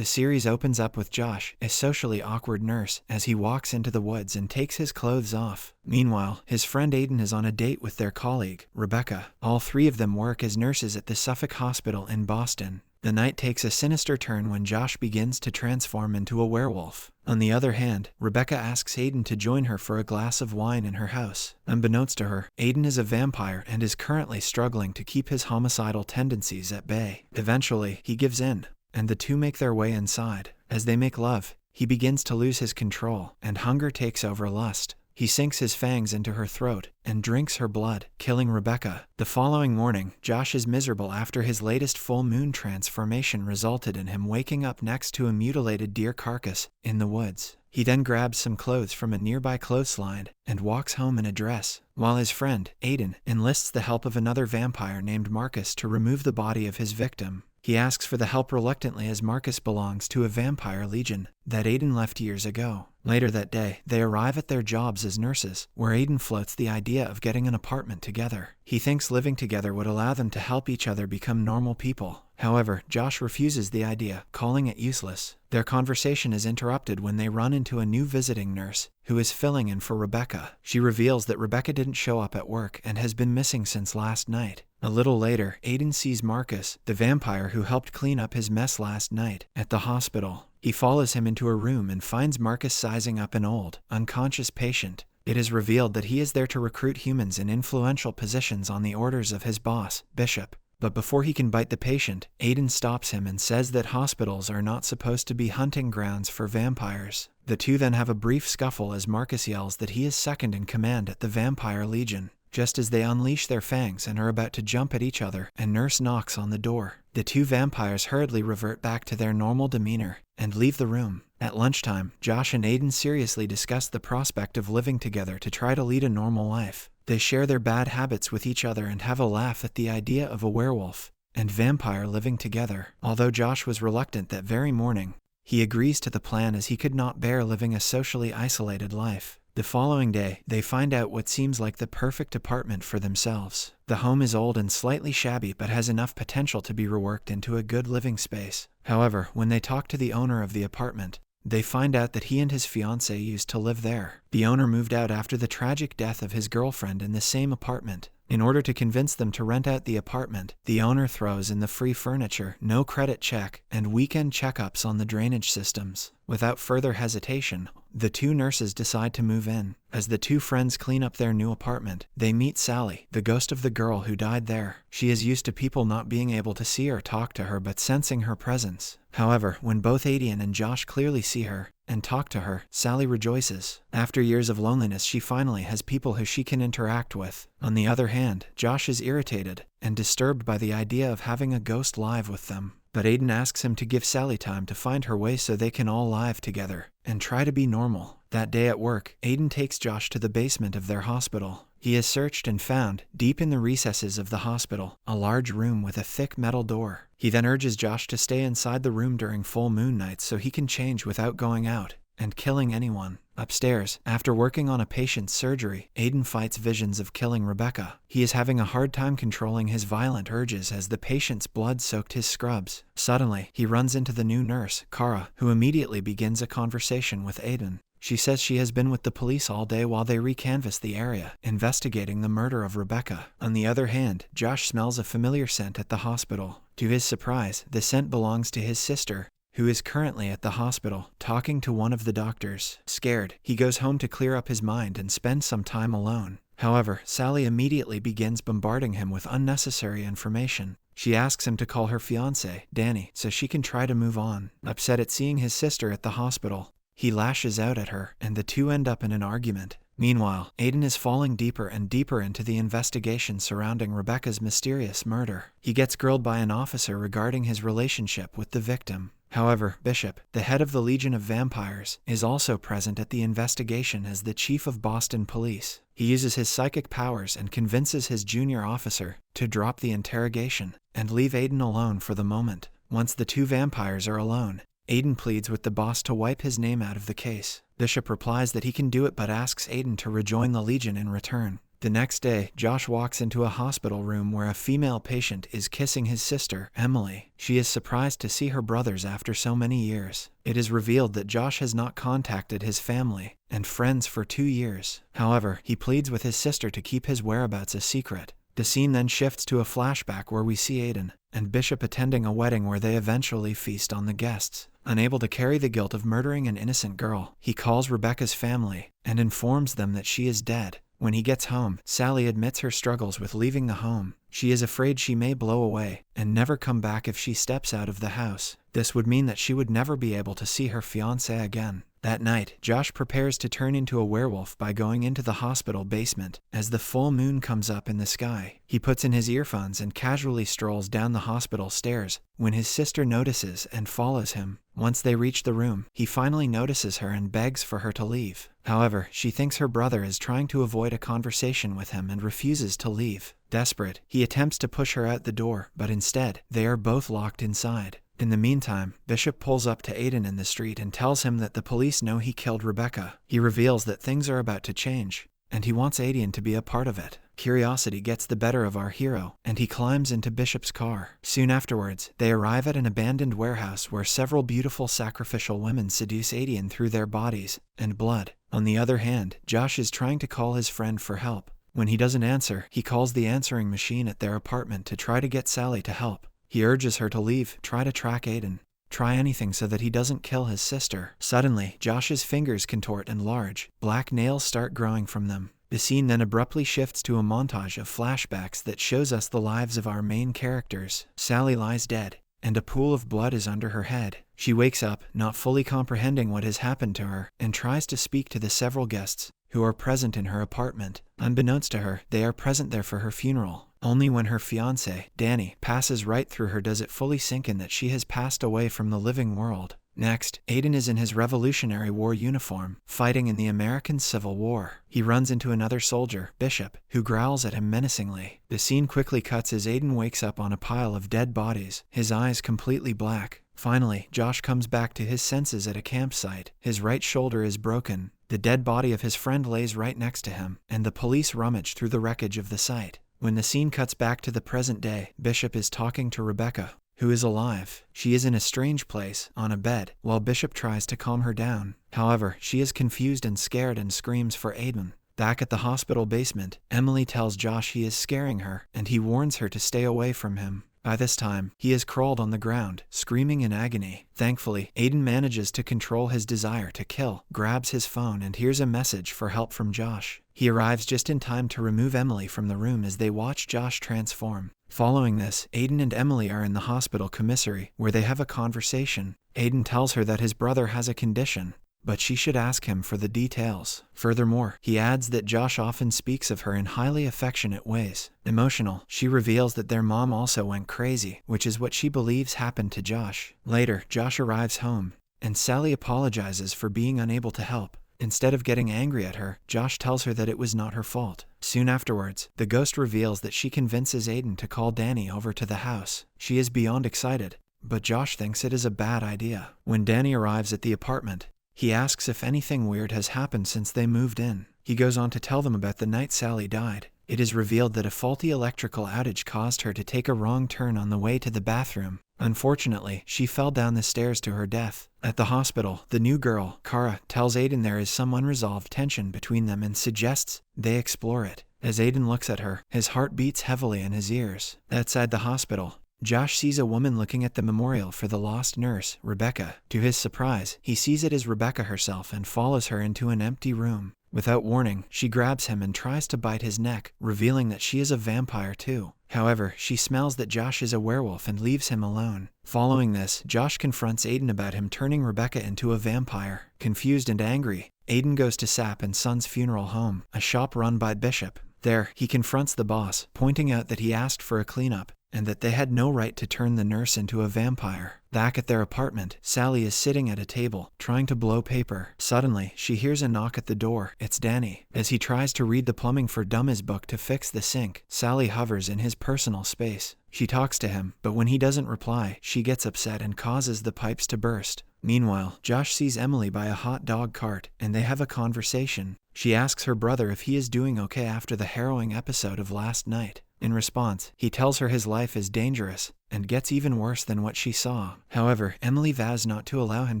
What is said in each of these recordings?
The series opens up with Josh, a socially awkward nurse, as he walks into the woods and takes his clothes off. Meanwhile, his friend Aiden is on a date with their colleague, Rebecca. All three of them work as nurses at the Suffolk Hospital in Boston. The night takes a sinister turn when Josh begins to transform into a werewolf. On the other hand, Rebecca asks Aiden to join her for a glass of wine in her house. Unbeknownst to her, Aiden is a vampire and is currently struggling to keep his homicidal tendencies at bay. Eventually, he gives in, and the two make their way inside. As they make love, he begins to lose his control, and hunger takes over lust. He sinks his fangs into her throat and drinks her blood, killing Rebecca. The following morning, Josh is miserable after his latest full moon transformation resulted in him waking up next to a mutilated deer carcass in the woods. He then grabs some clothes from a nearby clothesline and walks home in a dress, while his friend, Aiden, enlists the help of another vampire named Marcus to remove the body of his victim. He asks for the help reluctantly as Marcus belongs to a vampire legion that Aiden left years ago. Later that day, they arrive at their jobs as nurses, where Aiden floats the idea of getting an apartment together. He thinks living together would allow them to help each other become normal people. However, Josh refuses the idea, calling it useless. Their conversation is interrupted when they run into a new visiting nurse, who is filling in for Rebecca. She reveals that Rebecca didn't show up at work and has been missing since last night. A little later, Aiden sees Marcus, the vampire who helped clean up his mess last night, at the hospital. He follows him into a room and finds Marcus sizing up an old, unconscious patient. It is revealed that he is there to recruit humans in influential positions on the orders of his boss, Bishop. But before he can bite the patient, Aiden stops him and says that hospitals are not supposed to be hunting grounds for vampires. The two then have a brief scuffle as Marcus yells that he is second in command at the Vampire Legion. Just as they unleash their fangs and are about to jump at each other, a nurse knocks on the door. The two vampires hurriedly revert back to their normal demeanor and leave the room. At lunchtime, Josh and Aiden seriously discuss the prospect of living together to try to lead a normal life. They share their bad habits with each other and have a laugh at the idea of a werewolf and vampire living together. Although Josh was reluctant that very morning, he agrees to the plan as he could not bear living a socially isolated life. The following day, they find out what seems like the perfect apartment for themselves. The home is old and slightly shabby but has enough potential to be reworked into a good living space. However, when they talk to the owner of the apartment, they find out that he and his fiancée used to live there. The owner moved out after the tragic death of his girlfriend in the same apartment. In order to convince them to rent out the apartment, the owner throws in the free furniture, no credit check, and weekend checkups on the drainage systems. Without further hesitation, the two nurses decide to move in. As the two friends clean up their new apartment, they meet Sally, the ghost of the girl who died there. She is used to people not being able to see or talk to her but sensing her presence. However, when both Aiden and Josh clearly see her and talk to her, Sally rejoices. After years of loneliness, she finally has people who she can interact with. On the other hand, Josh is irritated and disturbed by the idea of having a ghost live with them. But Aiden asks him to give Sally time to find her way so they can all live together and try to be normal. That day at work, Aiden takes Josh to the basement of their hospital. He has searched and found, deep in the recesses of the hospital, a large room with a thick metal door. He then urges Josh to stay inside the room during full moon nights so he can change without going out and killing anyone. Upstairs, after working on a patient's surgery, Aiden fights visions of killing Rebecca. He is having a hard time controlling his violent urges as the patient's blood soaked his scrubs. Suddenly, he runs into the new nurse, Kara, who immediately begins a conversation with Aiden. She says she has been with the police all day while they recanvass the area, investigating the murder of Rebecca. On the other hand, Josh smells a familiar scent at the hospital. To his surprise, the scent belongs to his sister, who is currently at the hospital, talking to one of the doctors. Scared, he goes home to clear up his mind and spend some time alone. However, Sally immediately begins bombarding him with unnecessary information. She asks him to call her fiancé, Danny, so she can try to move on. Upset at seeing his sister at the hospital, he lashes out at her, and the two end up in an argument. Meanwhile, Aiden is falling deeper and deeper into the investigation surrounding Rebecca's mysterious murder. He gets grilled by an officer regarding his relationship with the victim. However, Bishop, the head of the Legion of Vampires, is also present at the investigation as the chief of Boston Police. He uses his psychic powers and convinces his junior officer to drop the interrogation and leave Aiden alone for the moment. Once the two vampires are alone, Aiden pleads with the boss to wipe his name out of the case. Bishop replies that he can do it but asks Aiden to rejoin the Legion in return. The next day, Josh walks into a hospital room where a female patient is kissing his sister, Emily. She is surprised to see her brothers after so many years. It is revealed that Josh has not contacted his family and friends for 2 years. However, he pleads with his sister to keep his whereabouts a secret. The scene then shifts to a flashback where we see Aiden and Bishop attending a wedding where they eventually feast on the guests. Unable to carry the guilt of murdering an innocent girl, he calls Rebecca's family and informs them that she is dead. When he gets home, Sally admits her struggles with leaving the home. She is afraid she may blow away and never come back if she steps out of the house. This would mean that she would never be able to see her fiancé again. That night, Josh prepares to turn into a werewolf by going into the hospital basement. As the full moon comes up in the sky, he puts in his earphones and casually strolls down the hospital stairs when his sister notices and follows him. Once they reach the room, he finally notices her and begs for her to leave. However, she thinks her brother is trying to avoid a conversation with him and refuses to leave. Desperate, he attempts to push her out the door, but instead, they are both locked inside. In the meantime, Bishop pulls up to Aiden in the street and tells him that the police know he killed Rebecca. He reveals that things are about to change, and he wants Aiden to be a part of it. Curiosity gets the better of our hero, and he climbs into Bishop's car. Soon afterwards, they arrive at an abandoned warehouse where several beautiful sacrificial women seduce Aiden through their bodies and blood. On the other hand, Josh is trying to call his friend for help. When he doesn't answer, he calls the answering machine at their apartment to try to get Sally to help. He urges her to leave, try to track Aiden. Try anything so that he doesn't kill his sister. Suddenly, Josh's fingers contort and large, black nails start growing from them. The scene then abruptly shifts to a montage of flashbacks that shows us the lives of our main characters. Sally lies dead, and a pool of blood is under her head. She wakes up, not fully comprehending what has happened to her, and tries to speak to the several guests who are present in her apartment. Unbeknownst to her, they are present there for her funeral. Only when her fiancé, Danny, passes right through her does it fully sink in that she has passed away from the living world. Next, Aiden is in his Revolutionary War uniform, fighting in the American Civil War. He runs into another soldier, Bishop, who growls at him menacingly. The scene quickly cuts as Aiden wakes up on a pile of dead bodies, his eyes completely black. Finally, Josh comes back to his senses at a campsite. His right shoulder is broken. The dead body of his friend lays right next to him, and the police rummage through the wreckage of the site. When the scene cuts back to the present day, Bishop is talking to Rebecca, who is alive. She is in a strange place, on a bed, while Bishop tries to calm her down. However, she is confused and scared and screams for Aiden. Back at the hospital basement, Emily tells Josh he is scaring her, and he warns her to stay away from him. By this time, he has crawled on the ground, screaming in agony. Thankfully, Aiden manages to control his desire to kill, grabs his phone, and hears a message for help from Josh. He arrives just in time to remove Emily from the room as they watch Josh transform. Following this, Aiden and Emily are in the hospital commissary, where they have a conversation. Aiden tells her that his brother has a condition, but she should ask him for the details. Furthermore, he adds that Josh often speaks of her in highly affectionate ways. Emotional, she reveals that their mom also went crazy, which is what she believes happened to Josh. Later, Josh arrives home, and Sally apologizes for being unable to help. Instead of getting angry at her, Josh tells her that it was not her fault. Soon afterwards, the ghost reveals that she convinces Aiden to call Danny over to the house. She is beyond excited, but Josh thinks it is a bad idea. When Danny arrives at the apartment, he asks if anything weird has happened since they moved in. He goes on to tell them about the night Sally died. It is revealed that a faulty electrical outage caused her to take a wrong turn on the way to the bathroom. Unfortunately, she fell down the stairs to her death. At the hospital, the new girl, Kara, tells Aiden there is some unresolved tension between them and suggests they explore it. As Aiden looks at her, his heart beats heavily in his ears. Outside the hospital, Josh sees a woman looking at the memorial for the lost nurse, Rebecca. To his surprise, he sees it as Rebecca herself and follows her into an empty room. Without warning, she grabs him and tries to bite his neck, revealing that she is a vampire too. However, she smells that Josh is a werewolf and leaves him alone. Following this, Josh confronts Aiden about him turning Rebecca into a vampire. Confused and angry, Aiden goes to Sap and Son's funeral home, a shop run by Bishop. There, he confronts the boss, pointing out that he asked for a cleanup, and that they had no right to turn the nurse into a vampire. Back at their apartment, Sally is sitting at a table, trying to blow paper. Suddenly, she hears a knock at the door. It's Danny. As he tries to read the Plumbing for Dummies book to fix the sink, Sally hovers in his personal space. She talks to him, but when he doesn't reply, she gets upset and causes the pipes to burst. Meanwhile, Josh sees Emily by a hot dog cart, and they have a conversation. She asks her brother if he is doing okay after the harrowing episode of last night. In response, he tells her his life is dangerous and gets even worse than what she saw. However, Emily vows not to allow him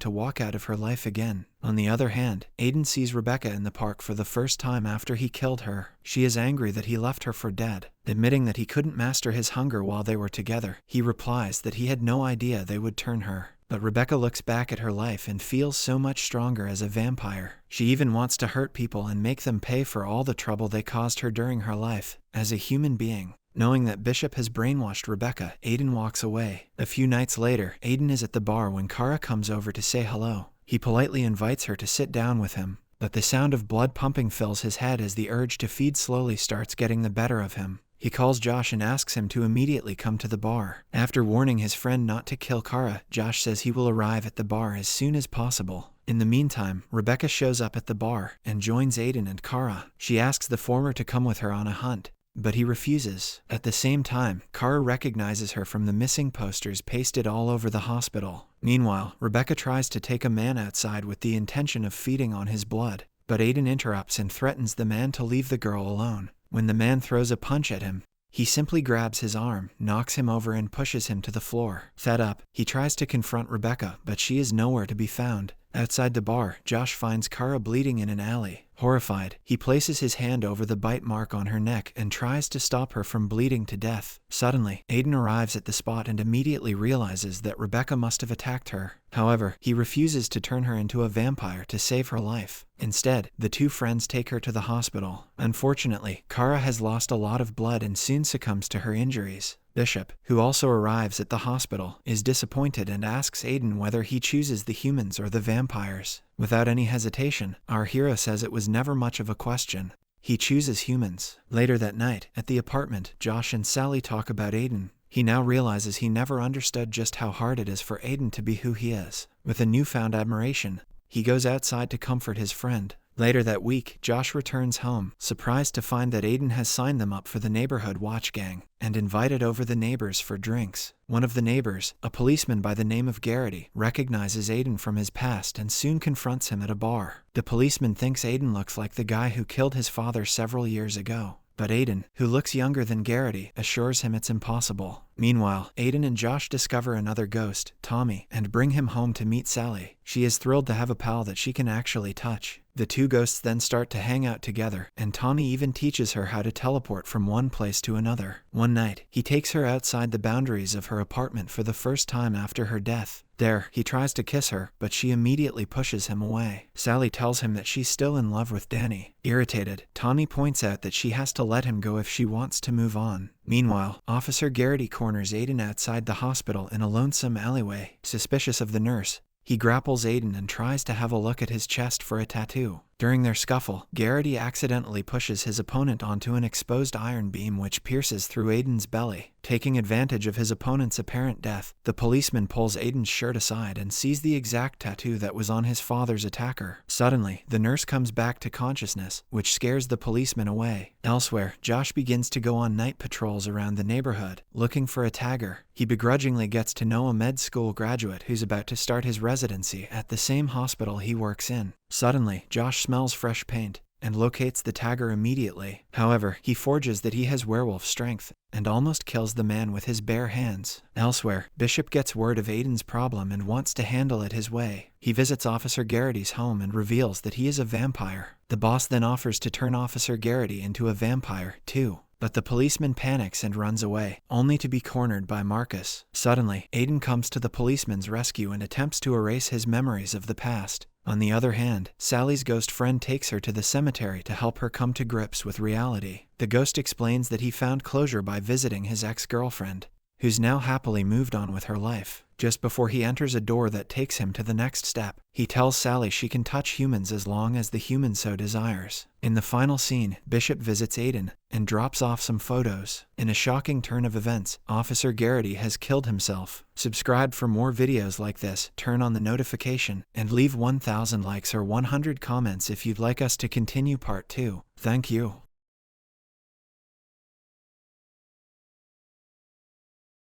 to walk out of her life again. On the other hand, Aiden sees Rebecca in the park for the first time after he killed her. She is angry that he left her for dead. Admitting that he couldn't master his hunger while they were together, he replies that he had no idea they would turn her. But Rebecca looks back at her life and feels so much stronger as a vampire. She even wants to hurt people and make them pay for all the trouble they caused her during her life. As a human being, knowing that Bishop has brainwashed Rebecca, Aiden walks away. A few nights later, Aiden is at the bar when Kara comes over to say hello. He politely invites her to sit down with him, but the sound of blood pumping fills his head as the urge to feed slowly starts getting the better of him. He calls Josh and asks him to immediately come to the bar. After warning his friend not to kill Kara, Josh says he will arrive at the bar as soon as possible. In the meantime, Rebecca shows up at the bar and joins Aiden and Kara. She asks the former to come with her on a hunt, but he refuses. At the same time, Kara recognizes her from the missing posters pasted all over the hospital. Meanwhile, Rebecca tries to take a man outside with the intention of feeding on his blood, but Aiden interrupts and threatens the man to leave the girl alone. When the man throws a punch at him, he simply grabs his arm, knocks him over and pushes him to the floor. Fed up, he tries to confront Rebecca, but she is nowhere to be found. Outside the bar, Josh finds Kara bleeding in an alley. Horrified, he places his hand over the bite mark on her neck and tries to stop her from bleeding to death. Suddenly, Aiden arrives at the spot and immediately realizes that Rebecca must have attacked her. However, he refuses to turn her into a vampire to save her life. Instead, the two friends take her to the hospital. Unfortunately, Kara has lost a lot of blood and soon succumbs to her injuries. Bishop, who also arrives at the hospital, is disappointed and asks Aiden whether he chooses the humans or the vampires. Without any hesitation, our hero says it was never much of a question. He chooses humans. Later that night, at the apartment, Josh and Sally talk about Aiden. He now realizes he never understood just how hard it is for Aiden to be who he is. With a newfound admiration, he goes outside to comfort his friend. Later that week, Josh returns home, surprised to find that Aiden has signed them up for the neighborhood watch gang and invited over the neighbors for drinks. One of the neighbors, a policeman by the name of Garrity, recognizes Aiden from his past and soon confronts him at a bar. The policeman thinks Aiden looks like the guy who killed his father several years ago. But Aiden, who looks younger than Garrity, assures him it's impossible. Meanwhile, Aiden and Josh discover another ghost, Tommy, and bring him home to meet Sally. She is thrilled to have a pal that she can actually touch. The two ghosts then start to hang out together, and Tommy even teaches her how to teleport from one place to another. One night, he takes her outside the boundaries of her apartment for the first time after her death. There, he tries to kiss her, but she immediately pushes him away. Sally tells him that she's still in love with Danny. Irritated, Tommy points out that she has to let him go if she wants to move on. Meanwhile, Officer Garrity corners Aiden outside the hospital in a lonesome alleyway. Suspicious of the nurse, he grapples Aiden and tries to have a look at his chest for a tattoo. During their scuffle, Garrity accidentally pushes his opponent onto an exposed iron beam which pierces through Aiden's belly. Taking advantage of his opponent's apparent death, the policeman pulls Aiden's shirt aside and sees the exact tattoo that was on his father's attacker. Suddenly, the nurse comes back to consciousness, which scares the policeman away. Elsewhere, Josh begins to go on night patrols around the neighborhood, looking for a tagger. He begrudgingly gets to know a med school graduate who's about to start his residency at the same hospital he works in. Suddenly, Josh smells fresh paint and locates the tagger immediately. However, he forges that he has werewolf strength and almost kills the man with his bare hands. Elsewhere, Bishop gets word of Aiden's problem and wants to handle it his way. He visits Officer Garrity's home and reveals that he is a vampire. The boss then offers to turn Officer Garrity into a vampire, too. But the policeman panics and runs away, only to be cornered by Marcus. Suddenly, Aiden comes to the policeman's rescue and attempts to erase his memories of the past. On the other hand, Sally's ghost friend takes her to the cemetery to help her come to grips with reality. The ghost explains that he found closure by visiting his ex-girlfriend, who's now happily moved on with her life. Just before he enters a door that takes him to the next step, he tells Sally she can touch humans as long as the human so desires. In the final scene, Bishop visits Aiden and drops off some photos. In a shocking turn of events, Officer Garrity has killed himself. Subscribe for more videos like this, turn on the notification, and leave 1,000 likes or 100 comments if you'd like us to continue part 2. Thank you.